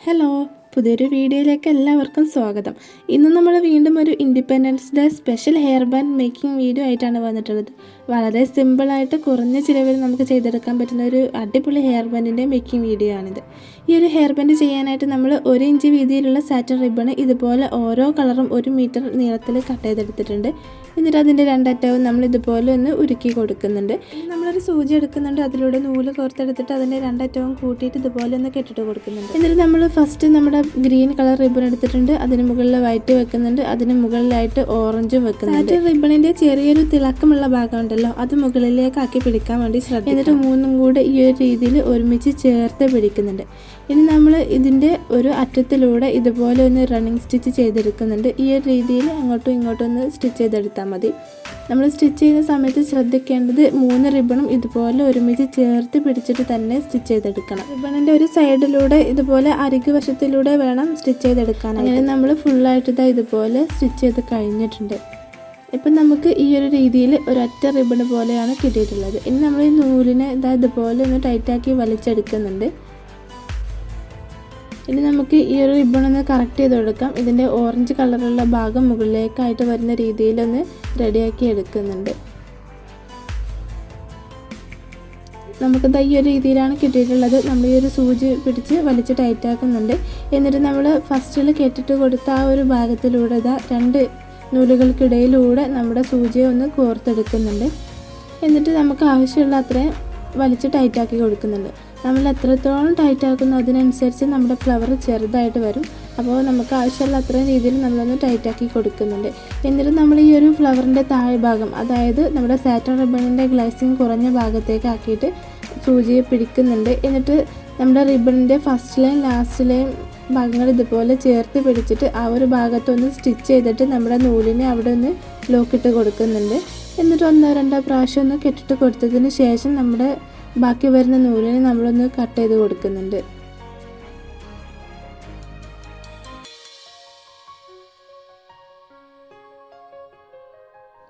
Hello, പുതിയൊരു വീഡിയോയിലേക്ക് എല്ലാവർക്കും സ്വാഗതം. ഇന്ന് നമ്മൾ വീണ്ടും ഒരു independence day special hair band making video ആയിട്ടാണ് വന്നിട്ടുള്ളത്. വളരെ സിമ്പിളായിട്ട് കുറഞ്ഞ ചിലവിൽ നമുക്ക് ചെയ്തെടുക്കാൻ പറ്റുന്ന ഒരു അടിപൊളി ഹെയർ ബാൻഡിൻ്റെ മേക്കിംഗ് വീഡിയോ ആണിത്. ഈ ഒരു ഹെയർ ബാൻഡ് ചെയ്യാനായിട്ട് നമ്മൾ 1 ഇഞ്ച് വീതിയിലുള്ള സാറ്റിൻ റിബൺ ഇതുപോലെ ഓരോ കളറും 1 മീറ്റർ നീളത്തിൽ കട്ട് ചെയ്തെടുത്തിട്ടുണ്ട്. എന്നിട്ട് അതിൻ്റെ രണ്ടറ്റവും നമ്മൾ ഇതുപോലെ ഒന്ന് ഉരുക്കി കൊടുക്കുന്നുണ്ട്. നമ്മളൊരു സൂചി എടുക്കുന്നുണ്ട്, അതിലൂടെ നൂല് കോർത്തെടുത്തിട്ട് അതിൻ്റെ രണ്ടറ്റവും കൂട്ടിയിട്ട് ഇതുപോലെ ഒന്ന് കെട്ടിട്ട് കൊടുക്കുന്നുണ്ട്. എന്നിട്ട് നമ്മൾ ഫസ്റ്റ് നമ്മുടെ ഗ്രീൻ കളർ റിബൺ എടുത്തിട്ടുണ്ട്, അതിന് മുകളിൽ വൈറ്റ് വെക്കുന്നുണ്ട്, അതിന് മുകളിലായിട്ട് ഓറഞ്ചും വെക്കുന്നുണ്ട്. സാറ്റിൻ റിബണിൻ്റെ ചെറിയൊരു തിളക്കമുള്ള ഭാഗം ഉണ്ടല്ലോ, അത് മുകളിലേക്ക് ആക്കി പിടിക്കാൻ വേണ്ടി ശ്രദ്ധിക്കുക. എന്നിട്ട് മൂന്നും കൂടെ ഈ ഒരു രീതിയിൽ ഒരുമിച്ച് ചേർത്ത് പിടിക്കുന്നുണ്ട്. ഇനി നമ്മൾ ഇതിൻ്റെ ഒരു അറ്റത്തിലൂടെ ഇതുപോലെ ഒന്ന് റണ്ണിങ് സ്റ്റിച്ച് ചെയ്തെടുക്കുന്നുണ്ട്. ഈ ഒരു രീതിയിൽ അങ്ങോട്ടും ഇങ്ങോട്ടും ഒന്ന് സ്റ്റിച്ച് ചെയ്തെടുത്താൽ മതി. നമ്മൾ സ്റ്റിച്ച് ചെയ്യുന്ന സമയത്ത് ശ്രദ്ധിക്കേണ്ടത് 3 റിബണും ഇതുപോലെ ഒരുമിച്ച് ചേർത്ത് പിടിച്ചിട്ട് തന്നെ സ്റ്റിച്ച് ചെയ്തെടുക്കണം. റിബണിൻ്റെ ഒരു സൈഡിലൂടെ ഇതുപോലെ അരികു വശത്തിലൂടെ വേണം സ്റ്റിച്ച് ചെയ്തെടുക്കാൻ. അങ്ങനെ നമ്മൾ ഫുള്ളായിട്ട് ഇതുപോലെ സ്റ്റിച്ച് ചെയ്ത് കഴിഞ്ഞിട്ടുണ്ട്. ഇപ്പം നമുക്ക് ഈ ഒരു രീതിയിൽ ഒരൊറ്റ റിബൺ പോലെയാണ് കിട്ടിയിട്ടുള്ളത്. ഇനി നമ്മൾ ഈ നൂലിനെ ഇതുപോലെ ഒന്ന് ടൈറ്റാക്കി വലിച്ചെടുക്കുന്നുണ്ട്. ഇനി നമുക്ക് ഈ ഒരു റിബൺ ഒന്ന് കറക്റ്റ് ചെയ്ത് കൊടുക്കാം. ഇതിൻ്റെ ഓറഞ്ച് കളറുള്ള ഭാഗം മുകളിലേക്കായിട്ട് വരുന്ന രീതിയിലൊന്ന് റെഡിയാക്കി എടുക്കുന്നുണ്ട്. നമുക്കിത് ഈ ഒരു രീതിയിലാണ് കിട്ടിയിട്ടുള്ളത്. നമ്മൾ ഈ ഒരു സൂചി പിടിച്ച് വലിച്ച് ടൈറ്റാക്കുന്നുണ്ട്. എന്നിട്ട് നമ്മൾ ഫസ്റ്റിൽ കെട്ടിട്ട് കൊടുത്ത ആ ഒരു ഭാഗത്തിലൂടെ 2 നൂലുകൾക്കിടയിലൂടെ നമ്മുടെ സൂചിയെ ഒന്ന് കോർത്തെടുക്കുന്നുണ്ട്. എന്നിട്ട് നമുക്ക് ആവശ്യമുള്ള അത്രയും വലിച്ച് ടൈറ്റാക്കി കൊടുക്കുന്നുണ്ട്. നമ്മൾ എത്രത്തോളം ടൈറ്റാക്കുന്നു അതിനനുസരിച്ച് നമ്മുടെ ഫ്ലവർ ചെറുതായിട്ട് വരും. അപ്പോൾ നമുക്ക് ആവശ്യമുള്ള അത്രയും രീതിയിൽ നമ്മളൊന്ന് ടൈറ്റാക്കി കൊടുക്കുന്നുണ്ട്. എന്നിട്ട് നമ്മൾ ഈ ഒരു ഫ്ലവറിൻ്റെ താഴ്ഭാഗം, അതായത് നമ്മുടെ സാറ്റിൻ റിബണിൻ്റെ ഗ്ലേസിങ് കുറഞ്ഞ ഭാഗത്തേക്ക് ആക്കിയിട്ട് സൂചിയെ പിടിക്കുന്നുണ്ട്. എന്നിട്ട് നമ്മുടെ റിബണിൻ്റെ ഫസ്റ്റിലെയും ലാസ്റ്റിലെയും ഭാഗങ്ങൾ ഇതുപോലെ ചേർത്ത് പിടിച്ചിട്ട് ആ ഒരു ഭാഗത്തൊന്ന് സ്റ്റിച്ച് ചെയ്തിട്ട് നമ്മുടെ നൂലിനെ അവിടെ ഒന്ന് ലോക്കിട്ട് കൊടുക്കുന്നുണ്ട്. എന്നിട്ട് 1-2 പ്രാവശ്യം ഒന്ന് കെട്ടിട്ട് കൊടുത്തതിന് ശേഷം നമ്മുടെ ബാക്കി വരുന്ന നൂലിനെ നമ്മളൊന്ന് കട്ട് ചെയ്ത് കൊടുക്കുന്നുണ്ട്.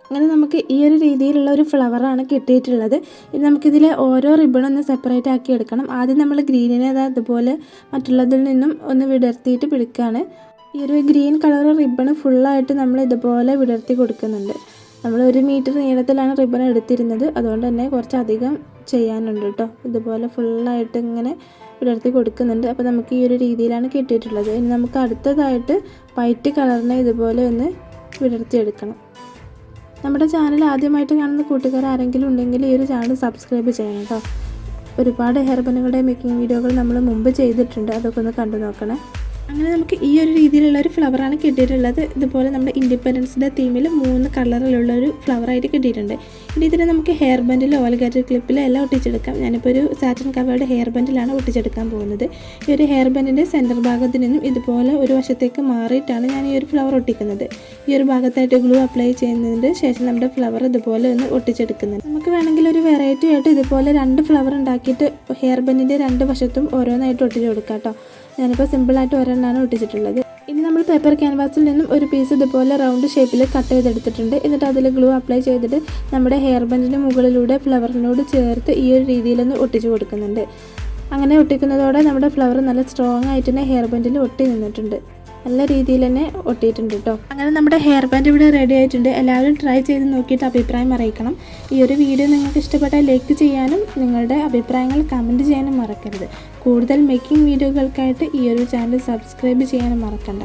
അങ്ങനെ നമുക്ക് ഈ ഒരു രീതിയിലുള്ള ഒരു ഫ്ലവറാണ് കിട്ടിയിട്ടുള്ളത്. ഇനി നമുക്കിതിലെ ഓരോ റിബണൊന്ന് സെപ്പറേറ്റ് ആക്കി എടുക്കണം. ആദ്യം നമ്മൾ ഗ്രീനിനെ അതുപോലെ മറ്റുള്ളതിൽ നിന്നും ഒന്ന് വിടർത്തിയിട്ട് പിടിക്കുകയാണ്. ഈ ഒരു ഗ്രീൻ കളർ റിബൺ ഫുള്ളായിട്ട് നമ്മൾ ഇതുപോലെ വിടർത്തി കൊടുക്കുന്നുണ്ട്. നമ്മൾ 1 മീറ്റർ നീളത്തിലാണ് റിബൺ എടുത്തിരുന്നത്, അതുകൊണ്ട് തന്നെ കുറച്ചധികം ചെയ്യാനുണ്ട് കേട്ടോ. ഇതുപോലെ ഫുള്ളായിട്ട് ഇങ്ങനെ വിടർത്തി കൊടുക്കുന്നുണ്ട്. അപ്പോൾ നമുക്ക് ഈ ഒരു രീതിയിലാണ് കിട്ടിയിട്ടുള്ളത്. ഇനി നമുക്ക് അടുത്തതായിട്ട് വൈറ്റ് കളറിനെ ഇതുപോലെ ഒന്ന് വിടർത്തിയെടുക്കണം. നമ്മുടെ ചാനൽ ആദ്യമായിട്ട് കാണുന്ന കൂട്ടുകാർ ആരെങ്കിലും ഉണ്ടെങ്കിൽ ഈ ഒരു ചാനൽ സബ്സ്ക്രൈബ് ചെയ്യണം കേട്ടോ. ഒരുപാട് ഹെയർ ബാൻഡുകളുടെ മേക്കിംഗ് വീഡിയോകൾ നമ്മൾ മുമ്പ് ചെയ്തിട്ടുണ്ട്, അതൊക്കെ ഒന്ന് കണ്ടു നോക്കണേ. അങ്ങനെ നമുക്ക് ഈ ഒരു രീതിയിലുള്ള ഒരു ഫ്ലവറാണ് കിട്ടിയിട്ടുള്ളത്. ഇതുപോലെ നമ്മുടെ ഇൻഡിപെൻഡൻസ് ഡേ തീമിൽ 3 കളറിലുള്ള ഒരു ഫ്ലവറായിട്ട് കിട്ടിയിട്ടുണ്ട്. ഇനി ഇതിനെ നമുക്ക് ഹെയർ ബാൻഡിലോ ഓൽഗാറ്റർ ക്ലിപ്പിലോ എല്ലാം ഒട്ടിച്ചെടുക്കാം. ഞാനിപ്പോൾ ഒരു സാറ്റിൻ കവേർഡ് ഹെയർ ബാൻഡിലാണ് ഒട്ടിച്ചെടുക്കാൻ പോകുന്നത്. ഈ ഒരു ഹെയർ ബാൻഡിൻ്റെ സെൻറ്റർ ഭാഗത്ത് നിന്നും ഇതുപോലെ ഒരു വശത്തേക്ക് മാറിയിട്ടാണ് ഞാൻ ഈ ഒരു ഫ്ലവർ ഒട്ടിക്കുന്നത്. ഈ ഒരു ഭാഗത്തായിട്ട് ഗ്ലൂ അപ്ലൈ ചെയ്യുന്നതിന് ശേഷം നമ്മുടെ ഫ്ലവർ ഇതുപോലെ ഒന്ന് ഒട്ടിച്ചെടുക്കുന്നത്. നമുക്ക് വേണമെങ്കിൽ ഒരു വെറൈറ്റി ആയിട്ട് ഇതുപോലെ 2 ഫ്ലവർ ഉണ്ടാക്കിയിട്ട് ഹെയർ ബാൻഡിൻ്റെ 2 വശത്തും ഓരോന്നായിട്ട് ഒട്ടിച്ച് കൊടുക്കാം കേട്ടോ. ഞാനിപ്പോൾ സിമ്പിളായിട്ട് ഒരെണ്ണമാണ് ഒട്ടിച്ചിട്ടുള്ളത്. ഇനി നമ്മൾ പേപ്പർ ക്യാൻവാസിൽ നിന്നും ഒരു പീസ് ഇതുപോലെ റൗണ്ട് ഷേപ്പിൽ കട്ട് ചെയ്തെടുത്തിട്ടുണ്ട്. എന്നിട്ട് അതിൽ ഗ്ലൂ അപ്ലൈ ചെയ്തിട്ട് നമ്മുടെ ഹെയർ ബാൻഡിൻ്റെ മുകളിലൂടെ ഫ്ലവറിനോട് ചേർത്ത് ഈ ഒരു രീതിയിലൊന്ന് ഒട്ടിച്ച് കൊടുക്കുന്നുണ്ട്. അങ്ങനെ ഒട്ടിക്കുന്നതോടെ നമ്മുടെ ഫ്ലവർ നല്ല സ്ട്രോങ് ആയിട്ട് തന്നെ ഹെയർ ബാൻഡിൽ ഒട്ടി നിന്നിട്ടുണ്ട്. നല്ല രീതിയിൽ തന്നെ ഒട്ടിയിട്ടുണ്ട് കേട്ടോ. അങ്ങനെ നമ്മുടെ ഹെയർ ബാൻഡ് ഇവിടെ റെഡി ആയിട്ടുണ്ട്. എല്ലാവരും ട്രൈ ചെയ്ത് നോക്കിയിട്ട് അഭിപ്രായം അറിയിക്കണം. ഈ ഒരു വീഡിയോ നിങ്ങൾക്ക് ഇഷ്ടപ്പെട്ടാൽ ലൈക്ക് ചെയ്യാനും നിങ്ങളുടെ അഭിപ്രായങ്ങൾ കമൻറ്റ് ചെയ്യാനും മറക്കരുത്. കൂടുതൽ മേക്കിംഗ് വീഡിയോകൾക്കായിട്ട് ഈ ഒരു ചാനൽ സബ്സ്ക്രൈബ് ചെയ്യാനും മറക്കണ്ട.